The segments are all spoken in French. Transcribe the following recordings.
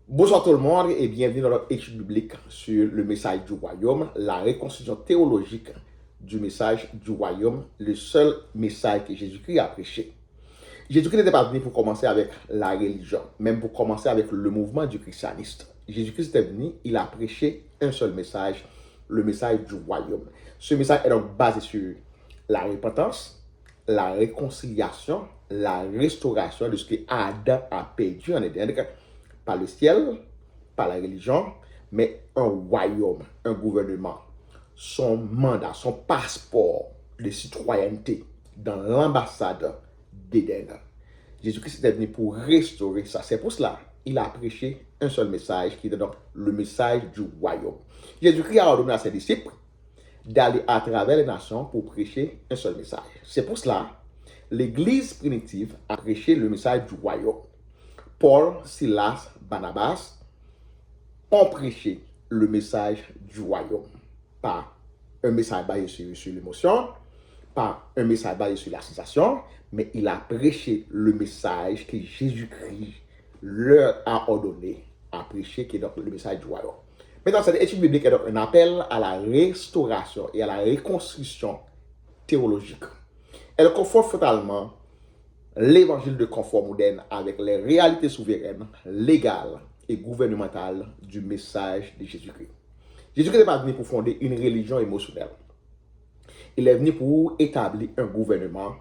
Bonsoir tout le monde et bienvenue dans notre étude biblique sur le message du royaume, la reconstitution théologique du message du royaume, le seul message que Jésus-Christ a prêché. Jésus-Christ n'était pas venu pour commencer avec la religion, même pour commencer avec le mouvement du christianisme. Jésus-Christ était venu, il a prêché un seul message, le message du royaume. Ce message est donc basé sur la repentance, la réconciliation, la restauration de ce que Adam a perdu en Éden. Pas le ciel, pas la religion, mais un royaume, un gouvernement. Son mandat, son passeport de citoyenneté dans l'ambassade d'Éden. Jésus-Christ est venu pour restaurer ça. C'est pour cela qu'il a prêché un seul message, qui est donc le message du royaume. Jésus-Christ a ordonné à ses disciples d'aller à travers les nations pour prêcher un seul message. C'est pour cela l'Église primitive a prêché le message du royaume. Paul, Silas, Barnabas ont prêché le message du royaume. Pas un message basé sur l'émotion, pas un message basé sur la sensation, mais il a prêché le message que Jésus-Christ leur a ordonné à prêcher, qui est donc le message du royaume. Maintenant, cette étude biblique est donc un appel à la restauration et à la reconstruction théologique. Elle conforte totalement l'évangile de confort moderne avec les réalités souveraines, légales et gouvernementales du message de Jésus-Christ. Jésus-Christ n'est pas venu pour fonder une religion émotionnelle. Il est venu pour établir un gouvernement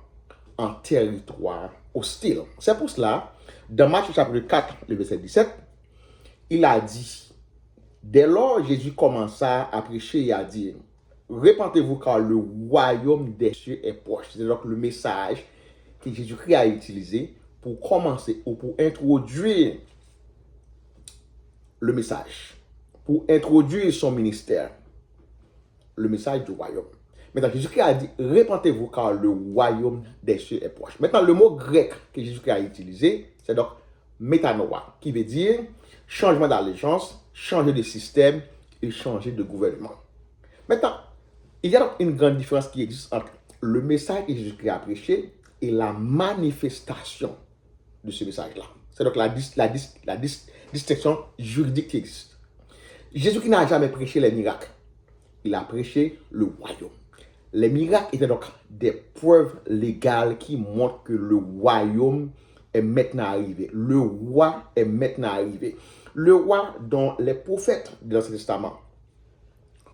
en territoire hostile. C'est pour cela, dans Matthieu chapitre 4, le verset 17, il a dit, dès lors Jésus commença à prêcher et à dire, repentez-vous car le royaume des cieux est proche. C'est donc le message que Jésus-Christ a utilisé pour commencer ou pour introduire le message, pour introduire son ministère, le message du royaume. Maintenant, Jésus-Christ a dit, repentez-vous car le royaume des cieux est proche. Maintenant, le mot grec que Jésus-Christ a utilisé, c'est donc métanoïa, qui veut dire changement d'allégeance, changer de système et changer de gouvernement. Maintenant, il y a donc une grande différence qui existe entre le message que Jésus-Christ a prêché et la manifestation de ce message-là. C'est donc la distinction juridique qui existe. Jésus-Christ n'a jamais prêché les miracles. Il a prêché le royaume. Les miracles étaient donc des preuves légales qui montrent que le royaume est maintenant arrivé. Le roi est maintenant arrivé. Le roi dont les prophètes de l'Ancien Testament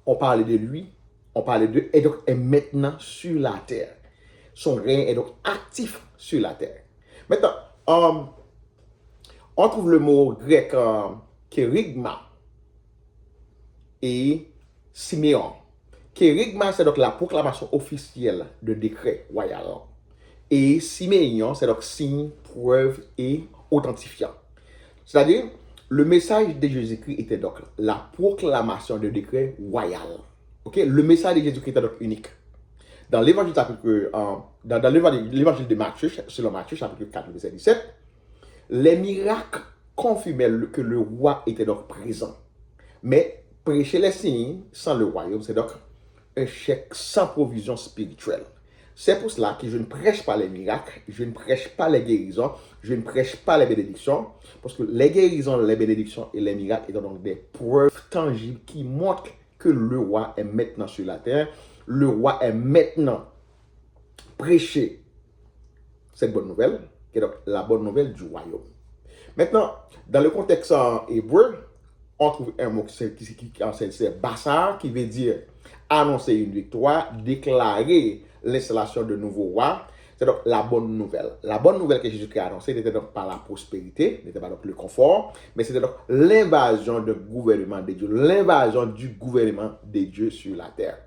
ont parlé de lui, ont parlé d'eux, et donc est maintenant sur la terre. Son règne est donc actif sur la terre. Maintenant, on trouve le mot grec kérigma et siméon. Kérigma, c'est donc la proclamation officielle de décret royal. Et siméon, c'est donc signe, preuve et authentifiant. C'est-à-dire, le message de Jésus-Christ était donc la proclamation de décret royal. Okay? Le message de Jésus-Christ était donc unique. Dans l'évangile de Matthieu, selon Matthieu, chapitre 4, verset 17, les miracles confirmaient que le roi était donc présent. Mais prêcher les signes sans le royaume, c'est donc un chèque sans provision spirituelle. C'est pour cela que je ne prêche pas les miracles, je ne prêche pas les guérisons, je ne prêche pas les bénédictions, parce que les guérisons, les bénédictions et les miracles sont donc des preuves tangibles qui montrent que le roi est maintenant sur la terre. Le roi est maintenant prêché cette bonne nouvelle, qui est donc la bonne nouvelle du royaume. Maintenant, dans le contexte hébreu, on trouve un mot qui c'est Bassar, qui veut dire annoncer une victoire, déclarer l'installation de nouveaux rois. C'est donc la bonne nouvelle. La bonne nouvelle que Jésus-Christ a annoncée n'était donc pas la prospérité, n'était pas donc le confort, mais c'était donc l'invasion du gouvernement de Dieu, l'invasion du gouvernement de Dieu sur la terre.